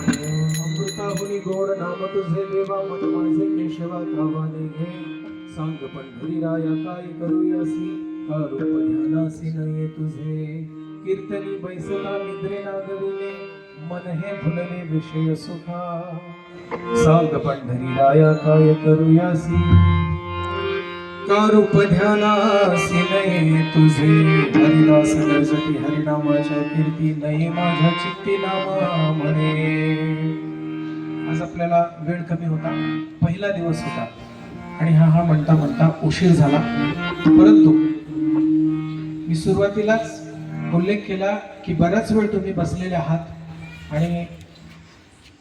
अमृताहुनी गोड नाम तुझे देवा मन माझे केशवा गावाने घे सांग पंढरीराया काय करूयासी का रूप ध्यानासी नये तुझे कीर्तनी बैसता निद्रे नागविले मन हे भुलले विषय सुखा सांग पंढरीराया काय करूयासी का रूप ध्यानासी नये तुझे हरिदास गर्जती हरिनामाच्या कीर्ती नये माझ्या चित्ती नामा म्हणे. आज आपल्याला वेळ कमी होता, पहिला दिवस होता आणि हा म्हणता म्हणता उशीर झाला. परंतु मी सुरुवातीलाच उल्लेख केला की बराच वेळ तुम्ही बसलेले आहात आणि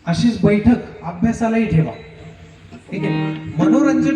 अशीच बैठक अभ्यासालाही ठेवा, ठीक आहे. मनोरंजन